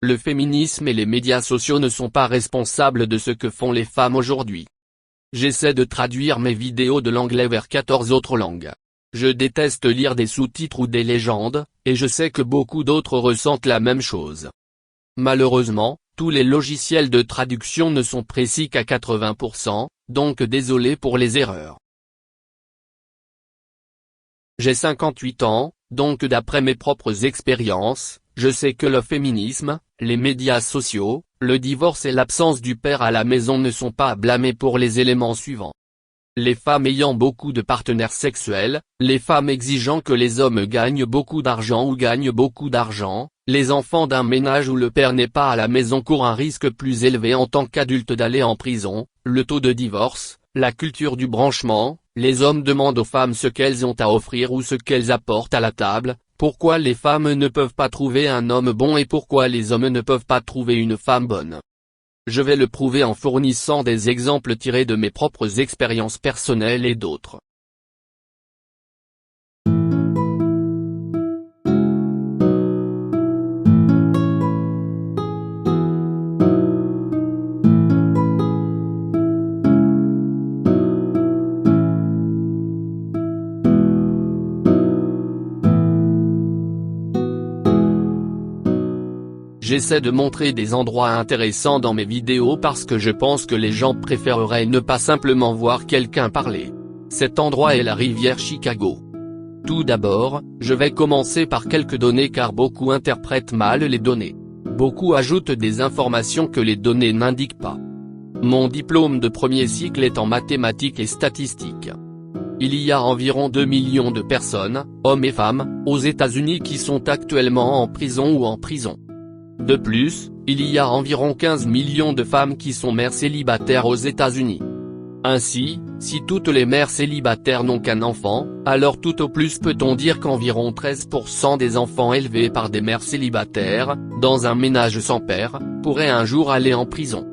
Le féminisme et les médias sociaux ne sont pas responsables de ce que font les femmes aujourd'hui. J'essaie de traduire mes vidéos de l'anglais vers 14 autres langues. Je déteste lire des sous-titres ou des légendes, et je sais que beaucoup d'autres ressentent la même chose. Malheureusement, tous les logiciels de traduction ne sont précis qu'à 80%, donc désolé pour les erreurs. J'ai 58 ans, donc d'après mes propres expériences, je sais que le féminisme, les médias sociaux, le divorce et l'absence du père à la maison ne sont pas à blâmer pour les éléments suivants. Les femmes ayant beaucoup de partenaires sexuels, les femmes exigeant que les hommes gagnent beaucoup d'argent ou gagnent beaucoup d'argent, les enfants d'un ménage où le père n'est pas à la maison courent un risque plus élevé en tant qu'adultes d'aller en prison, le taux de divorce, la culture du branchement, les hommes demandent aux femmes ce qu'elles ont à offrir ou ce qu'elles apportent à la table, pourquoi les femmes ne peuvent pas trouver un homme bon et pourquoi les hommes ne peuvent pas trouver une femme bonne. Je vais le prouver en fournissant des exemples tirés de mes propres expériences personnelles et d'autres. J'essaie de montrer des endroits intéressants dans mes vidéos parce que je pense que les gens préféreraient ne pas simplement voir quelqu'un parler. Cet endroit est la rivière Chicago. Tout d'abord, je vais commencer par quelques données car beaucoup interprètent mal les données. Beaucoup ajoutent des informations que les données n'indiquent pas. Mon diplôme de premier cycle est en mathématiques et statistiques. Il y a environ 2 millions de personnes, hommes et femmes, aux États-Unis qui sont actuellement en prison ou en prison. De plus, il y a environ 15 millions de femmes qui sont mères célibataires aux États-Unis. Ainsi, si toutes les mères célibataires n'ont qu'un enfant, alors tout au plus peut-on dire qu'environ 13% des enfants élevés par des mères célibataires, dans un ménage sans père, pourraient un jour aller en prison.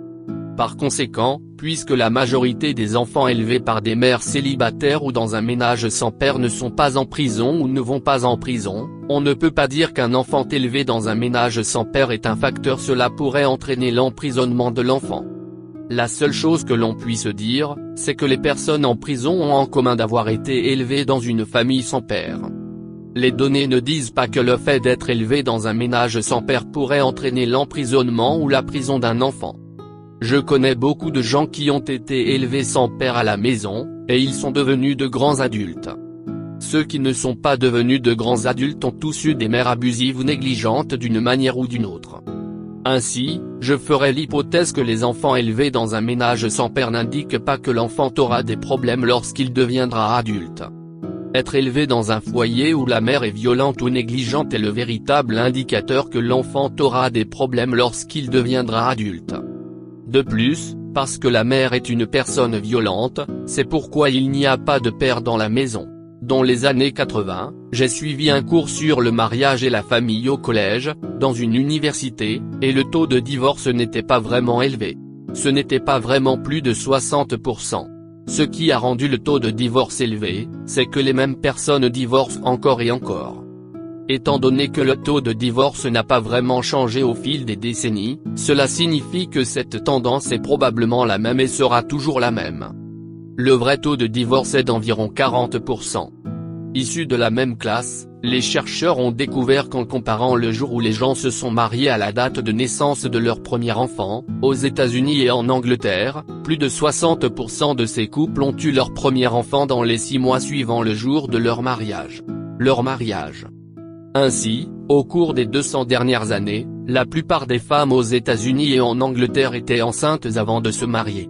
Par conséquent, puisque la majorité des enfants élevés par des mères célibataires ou dans un ménage sans père ne sont pas en prison ou ne vont pas en prison, on ne peut pas dire qu'un enfant élevé dans un ménage sans père est un facteur. Cela pourrait entraîner l'emprisonnement de l'enfant. La seule chose que l'on puisse dire, c'est que les personnes en prison ont en commun d'avoir été élevées dans une famille sans père. Les données ne disent pas que le fait d'être élevé dans un ménage sans père pourrait entraîner l'emprisonnement ou la prison d'un enfant. Je connais beaucoup de gens qui ont été élevés sans père à la maison, et ils sont devenus de grands adultes. Ceux qui ne sont pas devenus de grands adultes ont tous eu des mères abusives ou négligentes d'une manière ou d'une autre. Ainsi, je ferai l'hypothèse que les enfants élevés dans un ménage sans père n'indiquent pas que l'enfant aura des problèmes lorsqu'il deviendra adulte. Être élevé dans un foyer où la mère est violente ou négligente est le véritable indicateur que l'enfant aura des problèmes lorsqu'il deviendra adulte. De plus, parce que la mère est une personne violente, c'est pourquoi il n'y a pas de père dans la maison. Dans les années 80, j'ai suivi un cours sur le mariage et la famille au collège, dans une université, et le taux de divorce n'était pas vraiment élevé. Ce n'était pas vraiment plus de 60%. Ce qui a rendu le taux de divorce élevé, c'est que les mêmes personnes divorcent encore et encore. Étant donné que le taux de divorce n'a pas vraiment changé au fil des décennies, cela signifie que cette tendance est probablement la même et sera toujours la même. Le vrai taux de divorce est d'environ 40%. Issus de la même classe, les chercheurs ont découvert qu'en comparant le jour où les gens se sont mariés à la date de naissance de leur premier enfant, aux États-Unis et en Angleterre, plus de 60% de ces couples ont eu leur premier enfant dans les 6 mois suivant le jour de leur mariage. Ainsi, au cours des 200 dernières années, la plupart des femmes aux États-Unis et en Angleterre étaient enceintes avant de se marier.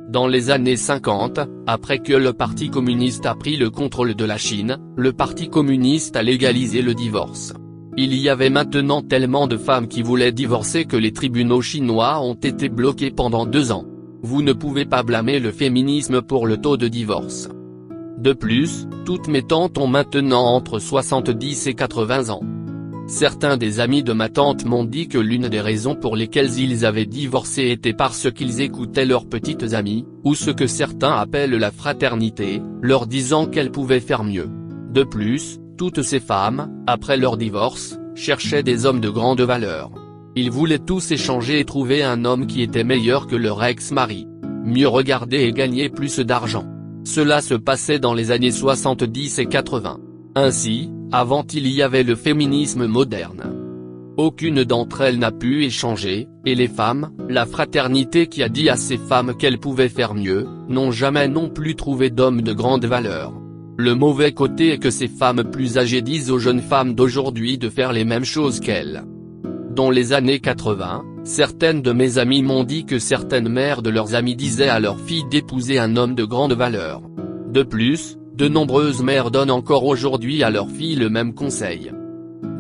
Dans les années 50, après que le Parti communiste a pris le contrôle de la Chine, le Parti communiste a légalisé le divorce. Il y avait maintenant tellement de femmes qui voulaient divorcer que les tribunaux chinois ont été bloqués pendant 2 ans. Vous ne pouvez pas blâmer le féminisme pour le taux de divorce. De plus, toutes mes tantes ont maintenant entre 70 et 80 ans. Certains des amis de ma tante m'ont dit que l'une des raisons pour lesquelles ils avaient divorcé était parce qu'ils écoutaient leurs petites amies, ou ce que certains appellent la fraternité, leur disant qu'elles pouvaient faire mieux. De plus, toutes ces femmes, après leur divorce, cherchaient des hommes de grande valeur. Ils voulaient tous échanger et trouver un homme qui était meilleur que leur ex-mari. Mieux regardé et gagner plus d'argent. Cela se passait dans les années 70 et 80. Ainsi, avant il y avait le féminisme moderne. Aucune d'entre elles n'a pu échanger, et les femmes, la fraternité qui a dit à ces femmes qu'elles pouvaient faire mieux, n'ont jamais non plus trouvé d'hommes de grande valeur. Le mauvais côté est que ces femmes plus âgées disent aux jeunes femmes d'aujourd'hui de faire les mêmes choses qu'elles. Dans les années 80, certaines de mes amies m'ont dit que certaines mères de leurs amis disaient à leurs filles d'épouser un homme de grande valeur. De plus, de nombreuses mères donnent encore aujourd'hui à leurs filles le même conseil.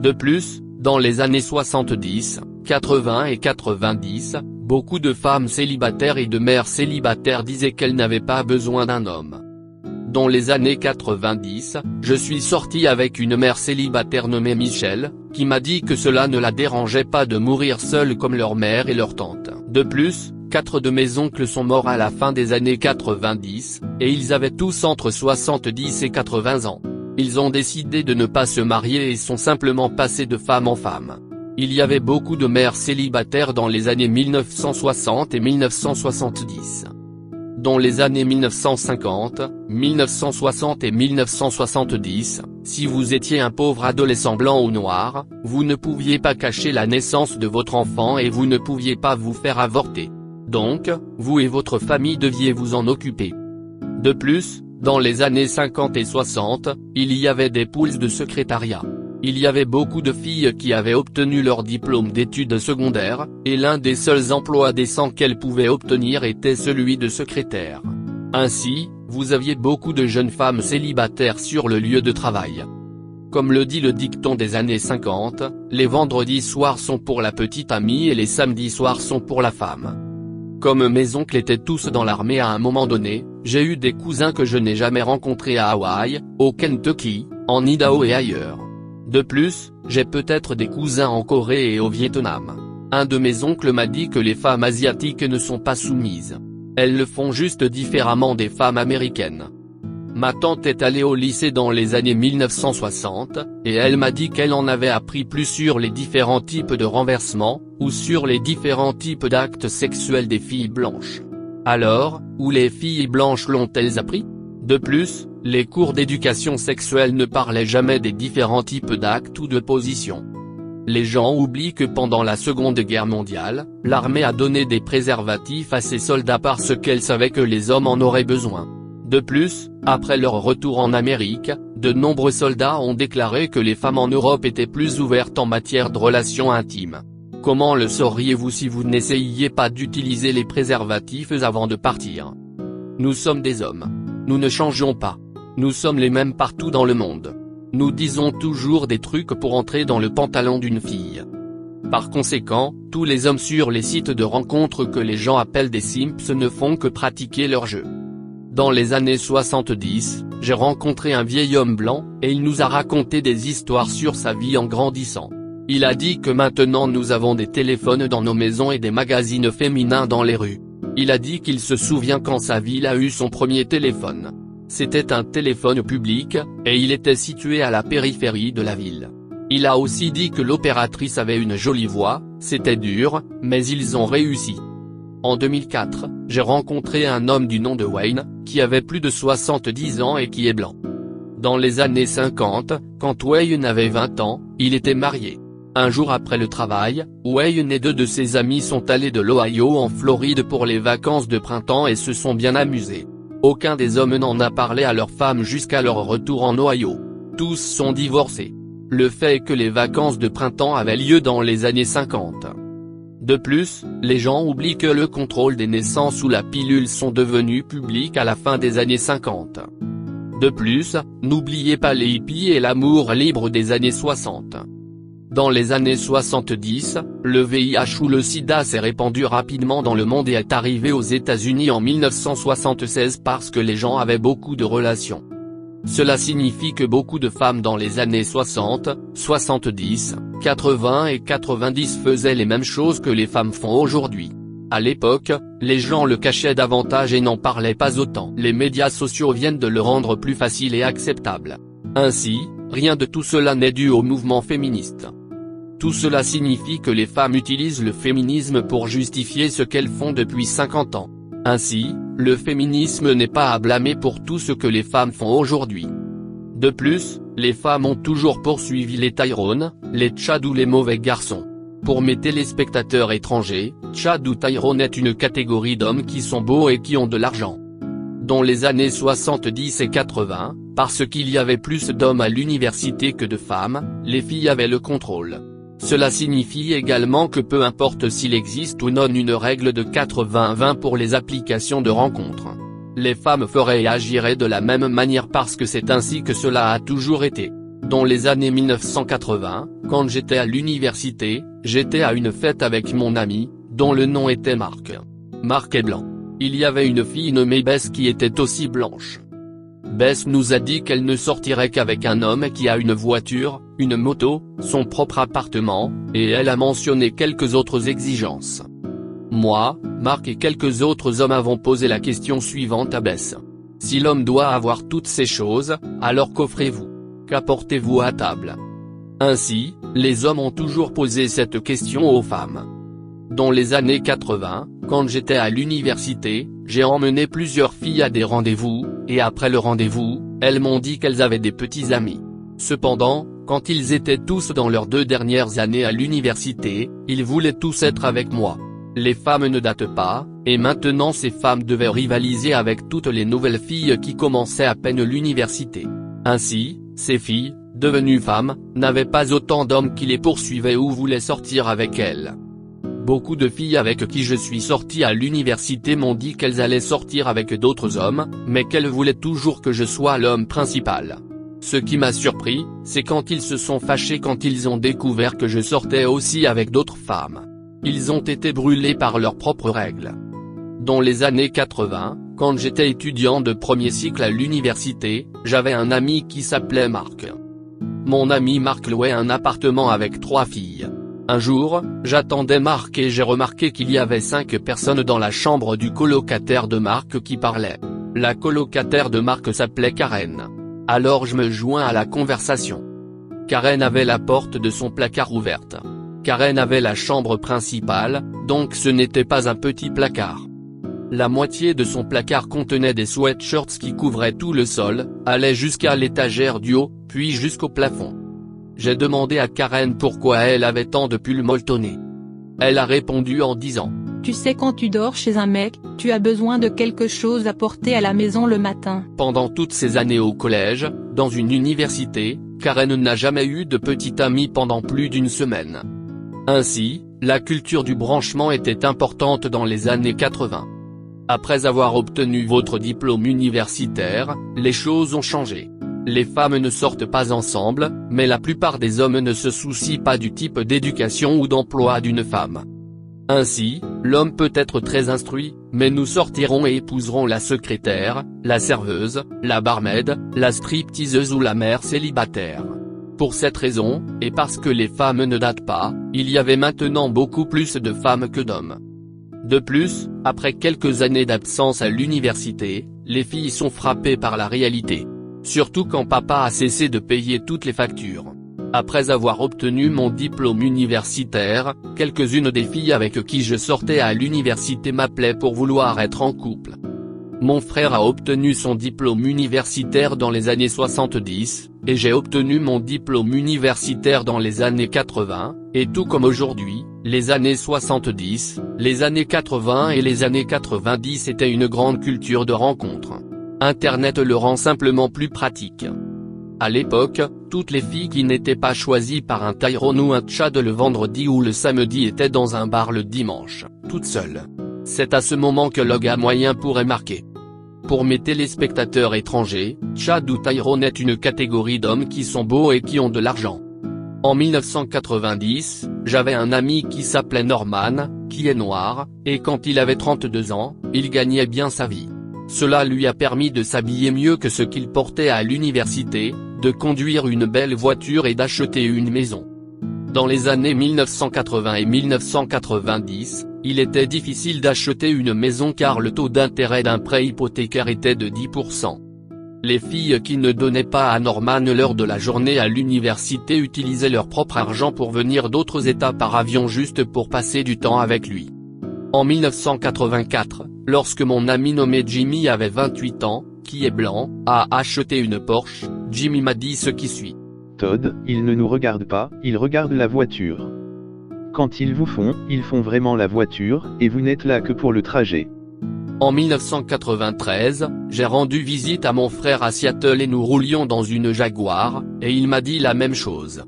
De plus, dans les années 70, 80 et 90, beaucoup de femmes célibataires et de mères célibataires disaient qu'elles n'avaient pas besoin d'un homme. Dans les années 90, je suis sorti avec une mère célibataire nommée Michelle, qui m'a dit que cela ne la dérangeait pas de mourir seule comme leur mère et leur tante. De plus, 4 de mes oncles sont morts à la fin des années 90, et ils avaient tous entre 70 et 80 ans. Ils ont décidé de ne pas se marier et sont simplement passés de femme en femme. Il y avait beaucoup de mères célibataires dans les années 1960 et 1970. Dans les années 1950, 1960 et 1970, si vous étiez un pauvre adolescent blanc ou noir, vous ne pouviez pas cacher la naissance de votre enfant et vous ne pouviez pas vous faire avorter. Donc, vous et votre famille deviez vous en occuper. De plus, dans les années 50 et 60, il y avait des poules de secrétariat. Il y avait beaucoup de filles qui avaient obtenu leur diplôme d'études secondaires, et l'un des seuls emplois décents qu'elles pouvaient obtenir était celui de secrétaire. Ainsi, vous aviez beaucoup de jeunes femmes célibataires sur le lieu de travail. Comme le dit le dicton des années 50, les vendredis soirs sont pour la petite amie et les samedis soirs sont pour la femme. Comme mes oncles étaient tous dans l'armée à un moment donné, j'ai eu des cousins que je n'ai jamais rencontrés à Hawaï, au Kentucky, en Idaho et ailleurs. De plus, j'ai peut-être des cousins en Corée et au Vietnam. Un de mes oncles m'a dit que les femmes asiatiques ne sont pas soumises. Elles le font juste différemment des femmes américaines. Ma tante est allée au lycée dans les années 1960, et elle m'a dit qu'elle en avait appris plus sur les différents types de renversements, ou sur les différents types d'actes sexuels des filles blanches. Alors, où les filles blanches l'ont-elles appris? De plus, les cours d'éducation sexuelle ne parlaient jamais des différents types d'actes ou de positions. Les gens oublient que pendant la Seconde Guerre mondiale, l'armée a donné des préservatifs à ses soldats parce qu'elle savait que les hommes en auraient besoin. De plus, après leur retour en Amérique, de nombreux soldats ont déclaré que les femmes en Europe étaient plus ouvertes en matière de relations intimes. Comment le sauriez-vous si vous n'essayiez pas d'utiliser les préservatifs avant de partir? Nous sommes des hommes. Nous ne changeons pas. Nous sommes les mêmes partout dans le monde. Nous disons toujours des trucs pour entrer dans le pantalon d'une fille. Par conséquent, tous les hommes sur les sites de rencontres que les gens appellent des simps ne font que pratiquer leur jeu. Dans les années 70, j'ai rencontré un vieil homme blanc, et il nous a raconté des histoires sur sa vie en grandissant. Il a dit que maintenant nous avons des téléphones dans nos maisons et des magazines féminins dans les rues. Il a dit qu'il se souvient quand sa ville a eu son premier téléphone. C'était un téléphone public, et il était situé à la périphérie de la ville. Il a aussi dit que l'opératrice avait une jolie voix, c'était dur, mais ils ont réussi. En 2004, j'ai rencontré un homme du nom de Wayne, qui avait plus de 70 ans et qui est blanc. Dans les années 50, quand Wayne avait 20 ans, il était marié. Un jour après le travail, Wayne et 2 de ses amis sont allés de l'Ohio en Floride pour les vacances de printemps et se sont bien amusés. Aucun des hommes n'en a parlé à leur femme jusqu'à leur retour en Ohio. Tous sont divorcés. Le fait est que les vacances de printemps avaient lieu dans les années 50. De plus, les gens oublient que le contrôle des naissances ou la pilule sont devenus publics à la fin des années 50. De plus, n'oubliez pas les hippies et l'amour libre des années 60. Dans les années 70, le VIH ou le sida s'est répandu rapidement dans le monde et est arrivé aux États-Unis en 1976 parce que les gens avaient beaucoup de relations. Cela signifie que beaucoup de femmes dans les années 60, 70, 80 et 90 faisaient les mêmes choses que les femmes font aujourd'hui. À l'époque, les gens le cachaient davantage et n'en parlaient pas autant. Les médias sociaux viennent de le rendre plus facile et acceptable. Ainsi, rien de tout cela n'est dû au mouvement féministe. Tout cela signifie que les femmes utilisent le féminisme pour justifier ce qu'elles font depuis 50 ans. Ainsi, le féminisme n'est pas à blâmer pour tout ce que les femmes font aujourd'hui. De plus, les femmes ont toujours poursuivi les Tyrone, les Tchad ou les mauvais garçons. Pour mes téléspectateurs étrangers, Tchad ou Tyrone est une catégorie d'hommes qui sont beaux et qui ont de l'argent. Dans les années 70 et 80, parce qu'il y avait plus d'hommes à l'université que de femmes, les filles avaient le contrôle. Cela signifie également que peu importe s'il existe ou non une règle de 80-20 pour les applications de rencontres, les femmes feraient et agiraient de la même manière parce que c'est ainsi que cela a toujours été. Dans les années 1980, quand j'étais à l'université, j'étais à une fête avec mon ami, dont le nom était Marc. Marc est blanc. Il y avait une fille nommée Bess qui était aussi blanche. Bess nous a dit qu'elle ne sortirait qu'avec un homme qui a une voiture, une moto, son propre appartement, et elle a mentionné quelques autres exigences. Moi, Marc et quelques autres hommes avons posé la question suivante à Bess. Si l'homme doit avoir toutes ces choses, alors qu'offrez-vous? Qu'apportez-vous à table? Ainsi, les hommes ont toujours posé cette question aux femmes. Dans les années 80, quand j'étais à l'université, j'ai emmené plusieurs filles à des rendez-vous, et après le rendez-vous, elles m'ont dit qu'elles avaient des petits amis. Cependant, quand ils étaient tous dans leurs 2 dernières années à l'université, ils voulaient tous être avec moi. Les femmes ne datent pas, et maintenant ces femmes devaient rivaliser avec toutes les nouvelles filles qui commençaient à peine l'université. Ainsi, ces filles, devenues femmes, n'avaient pas autant d'hommes qui les poursuivaient ou voulaient sortir avec elles. Beaucoup de filles avec qui je suis sorti à l'université m'ont dit qu'elles allaient sortir avec d'autres hommes, mais qu'elles voulaient toujours que je sois l'homme principal. Ce qui m'a surpris, c'est quand ils se sont fâchés quand ils ont découvert que je sortais aussi avec d'autres femmes. Ils ont été brûlés par leurs propres règles. Dans les années 80, quand j'étais étudiant de premier cycle à l'université, j'avais un ami qui s'appelait Marc. Mon ami Marc louait un appartement avec 3 filles. Un jour, j'attendais Marc et j'ai remarqué qu'il y avait 5 personnes dans la chambre du colocataire de Marc qui parlaient. La colocataire de Marc s'appelait Karen. Alors je me joins à la conversation. Karen avait la porte de son placard ouverte. Karen avait la chambre principale, donc ce n'était pas un petit placard. La moitié de son placard contenait des sweatshirts qui couvraient tout le sol, allaient jusqu'à l'étagère du haut, puis jusqu'au plafond. J'ai demandé à Karen pourquoi elle avait tant de pulls molletonnés. Elle a répondu en disant: Tu sais, quand tu dors chez un mec, tu as besoin de quelque chose à porter à la maison le matin. Pendant toutes ces années au collège, dans une université, Karen n'a jamais eu de petit ami pendant plus d'une semaine. Ainsi, la culture du branchement était importante dans les années 80. Après avoir obtenu votre diplôme universitaire, les choses ont changé. Les femmes ne sortent pas ensemble, mais la plupart des hommes ne se soucient pas du type d'éducation ou d'emploi d'une femme. Ainsi, l'homme peut être très instruit, mais nous sortirons et épouserons la secrétaire, la serveuse, la barmaid, la stripteaseuse ou la mère célibataire. Pour cette raison, et parce que les femmes ne datent pas, il y avait maintenant beaucoup plus de femmes que d'hommes. De plus, après quelques années d'absence à l'université, les filles sont frappées par la réalité. Surtout quand papa a cessé de payer toutes les factures. Après avoir obtenu mon diplôme universitaire, quelques-unes des filles avec qui je sortais à l'université m'appelaient pour vouloir être en couple. Mon frère a obtenu son diplôme universitaire dans les années 70, et j'ai obtenu mon diplôme universitaire dans les années 80, et tout comme aujourd'hui, les années 70, les années 80 et les années 90 étaient une grande culture de rencontres. Internet le rend simplement plus pratique. À l'époque, toutes les filles qui n'étaient pas choisies par un Tyrone ou un Tchad le vendredi ou le samedi étaient dans un bar le dimanche, toutes seules. C'est à ce moment que le gars moyen pourrait marquer. Pour mes téléspectateurs étrangers, Tchad ou Tyrone est une catégorie d'hommes qui sont beaux et qui ont de l'argent. En 1990, j'avais un ami qui s'appelait Norman, qui est noir, et quand il avait 32 ans, il gagnait bien sa vie. Cela lui a permis de s'habiller mieux que ce qu'il portait à l'université, de conduire une belle voiture et d'acheter une maison. Dans les années 1980 et 1990, il était difficile d'acheter une maison car le taux d'intérêt d'un prêt hypothécaire était de 10%. Les filles qui ne donnaient pas à Norman l'heure de la journée à l'université utilisaient leur propre argent pour venir d'autres États par avion juste pour passer du temps avec lui. En 1984, lorsque mon ami nommé Jimmy avait 28 ans, qui est blanc, a acheté une Porsche, Jimmy m'a dit ce qui suit. Todd, ils ne nous regardent pas, ils regardent la voiture. Quand ils font vraiment la voiture, et vous n'êtes là que pour le trajet. En 1993, j'ai rendu visite à mon frère à Seattle et nous roulions dans une Jaguar, et il m'a dit la même chose.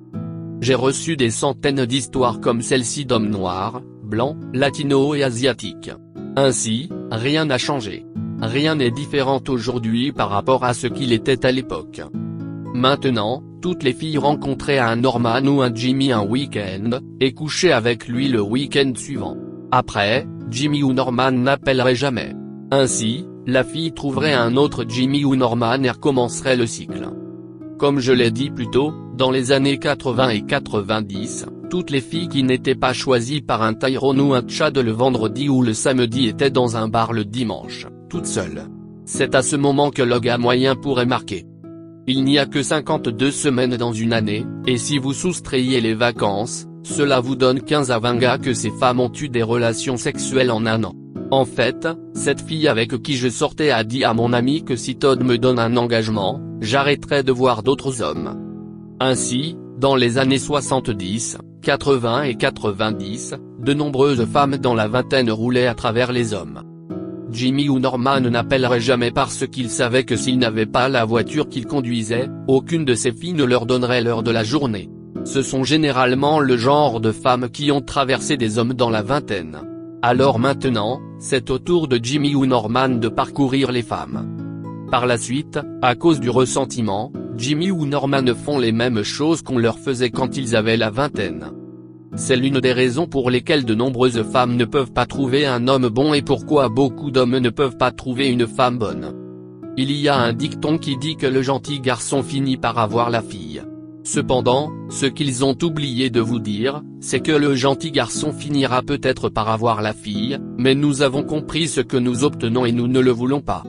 J'ai reçu des centaines d'histoires comme celle-ci d'hommes noirs, blancs, latinos et asiatiques. Ainsi, rien n'a changé. Rien n'est différent aujourd'hui par rapport à ce qu'il était à l'époque. Maintenant, toutes les filles rencontraient un Norman ou un Jimmy un week-end, et couchaient avec lui le week-end suivant. Après, Jimmy ou Norman n'appelleraient jamais. Ainsi, la fille trouverait un autre Jimmy ou Norman et recommencerait le cycle. Comme je l'ai dit plus tôt, dans les années 80 et 90, toutes les filles qui n'étaient pas choisies par un Tyrone ou un Chad le vendredi ou le samedi étaient dans un bar le dimanche, toutes seules. C'est à ce moment que le gars moyen pourrait marquer. Il n'y a que 52 semaines dans une année, et si vous soustrayez les vacances, cela vous donne 15 à 20 gars que ces femmes ont eu des relations sexuelles en un an. En fait, cette fille avec qui je sortais a dit à mon ami que si Todd me donne un engagement, j'arrêterai de voir d'autres hommes. Ainsi, dans les années 70, 80 et 90, de nombreuses femmes dans la vingtaine roulaient à travers les hommes. Jimmy ou Norman n'appelleraient jamais parce qu'ils savaient que s'ils n'avaient pas la voiture qu'ils conduisaient, aucune de ces filles ne leur donnerait l'heure de la journée. Ce sont généralement le genre de femmes qui ont traversé des hommes dans la vingtaine. Alors maintenant, c'est au tour de Jimmy ou Norman de parcourir les femmes. Par la suite, à cause du ressentiment, Jimmy ou Norman font les mêmes choses qu'on leur faisait quand ils avaient la vingtaine. C'est l'une des raisons pour lesquelles de nombreuses femmes ne peuvent pas trouver un homme bon et pourquoi beaucoup d'hommes ne peuvent pas trouver une femme bonne. Il y a un dicton qui dit que le gentil garçon finit par avoir la fille. Cependant, ce qu'ils ont oublié de vous dire, c'est que le gentil garçon finira peut-être par avoir la fille, mais nous avons compris ce que nous obtenons et nous ne le voulons pas.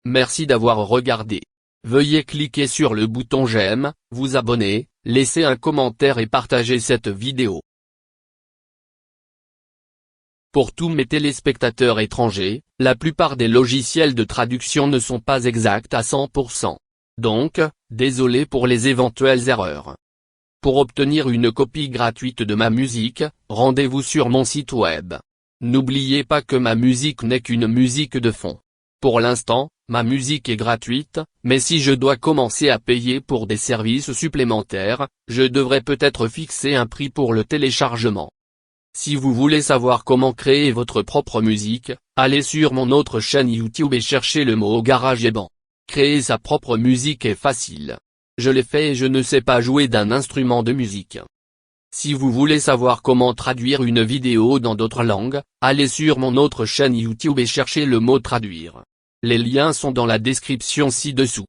Merci d'avoir regardé. Veuillez cliquer sur le bouton j'aime, vous abonner, laisser un commentaire et partager cette vidéo. Pour tous mes téléspectateurs étrangers, la plupart des logiciels de traduction ne sont pas exacts à 100%. Donc, désolé pour les éventuelles erreurs. Pour obtenir une copie gratuite de ma musique, rendez-vous sur mon site web. N'oubliez pas que ma musique n'est qu'une musique de fond. Pour l'instant, ma musique est gratuite, mais si je dois commencer à payer pour des services supplémentaires, je devrais peut-être fixer un prix pour le téléchargement. Si vous voulez savoir comment créer votre propre musique, allez sur mon autre chaîne YouTube et cherchez le mot GarageBand. Créer sa propre musique est facile. Je l'ai fait et je ne sais pas jouer d'un instrument de musique. Si vous voulez savoir comment traduire une vidéo dans d'autres langues, allez sur mon autre chaîne YouTube et cherchez le mot traduire. Les liens sont dans la description ci-dessous.